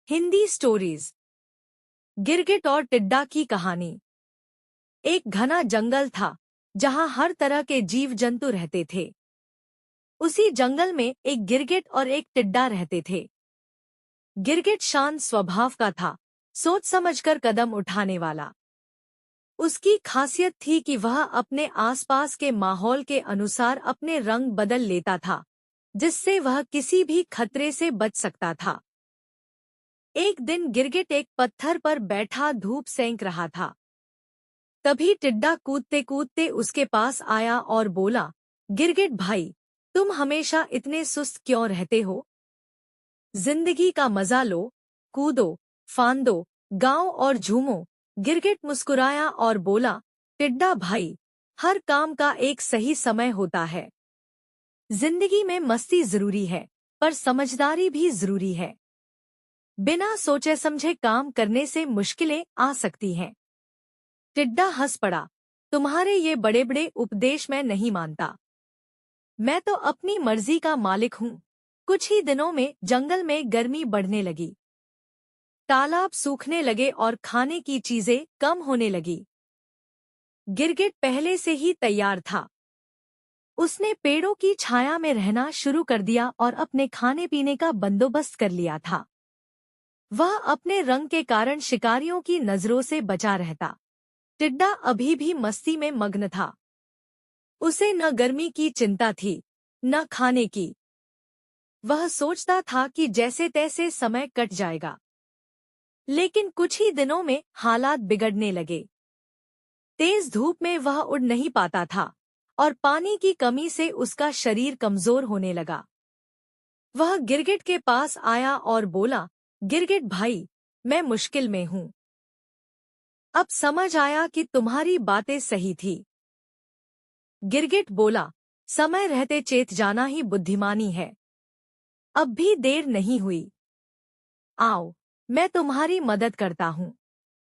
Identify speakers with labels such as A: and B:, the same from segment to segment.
A: Hindi stories. गिरगिट और टिड्डा की कहानी। एक घना जंगल था जहां हर तरह के जीव जंतु रहते थे। उसी जंगल में एक गिरगिट और एक टिड्डा रहते थे। गिरगिट शांत स्वभाव का था, सोच समझकर कदम उठाने वाला। उसकी खासियत थी कि वह अपने आसपास के माहौल के अनुसार अपने रंग बदल लेता था, जिससे वह किसी भी खतरे से बच सकता था। एक दिन गिरगिट एक पत्थर पर बैठा धूप सेंक रहा था। तभी टिड्डा कूदते कूदते उसके पास आया और बोला, गिरगिट भाई, तुम हमेशा इतने सुस्त क्यों रहते हो? जिंदगी का मजा लो, कूदो, फांदो, गाओ और झूमो। गिरगिट मुस्कुराया और बोला, टिड्डा भाई, हर काम का एक सही समय होता है। जिंदगी में मस्ती जरूरी है, पर समझदारी भी जरूरी है। बिना सोचे समझे काम करने से मुश्किलें आ सकती हैं। टिड्डा हंस पड़ा, तुम्हारे ये बड़े बड़े उपदेश मैं नहीं मानता। मैं तो अपनी मर्जी का मालिक हूँ। कुछ ही दिनों में जंगल में गर्मी बढ़ने लगी। तालाब सूखने लगे और खाने की चीजें कम होने लगी। गिरगिट पहले से ही तैयार था। उसने पेड़ों की छाया में रहना शुरू कर दिया और अपने खाने पीने का बंदोबस्त कर लिया था। वह अपने रंग के कारण शिकारियों की नजरों से बचा रहता। टिड्डा अभी भी मस्ती में मग्न था। उसे न गर्मी की चिंता थी, न खाने की। वह सोचता था कि जैसे तैसे समय कट जाएगा। लेकिन कुछ ही दिनों में हालात बिगड़ने लगे। तेज धूप में वह उड़ नहीं पाता था और पानी की कमी से उसका शरीर कमजोर होने लगा। वह गिरगिट के पास आया और बोला, गिरगिट भाई, मैं मुश्किल में हूँ। अब समझ आया कि तुम्हारी बातें सही थी। गिरगिट बोला, समय रहते चेत जाना ही बुद्धिमानी है। अब भी देर नहीं हुई। आओ, मैं तुम्हारी मदद करता हूँ।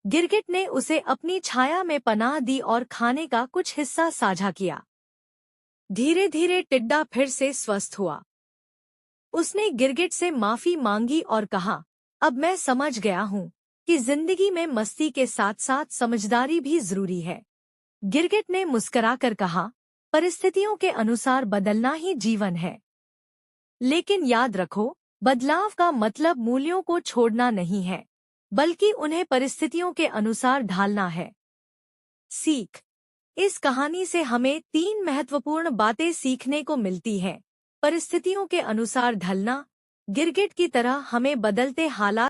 A: गिरगिट ने उसे अपनी छाया में पनाह दी और खाने का कुछ हिस्सा साझा किया। धीरे धीरे टिड्डा फिर से स्वस्थ हुआ। उसने गिरगिट से माफी मांगी और कहा, अब मैं समझ गया हूँ कि जिंदगी में मस्ती के साथ साथ समझदारी भी जरूरी है। गिरगिट ने मुस्कुराकर कहा, परिस्थितियों के अनुसार बदलना ही जीवन है। लेकिन याद रखो, बदलाव का मतलब मूल्यों को छोड़ना नहीं है, बल्कि उन्हें परिस्थितियों के अनुसार ढालना है। सीख। इस कहानी से हमें 3 महत्वपूर्ण बातें सीखने को मिलती हैं। परिस्थितियों के अनुसार ढलना, गिरगिट की तरह हमें बदलते हालात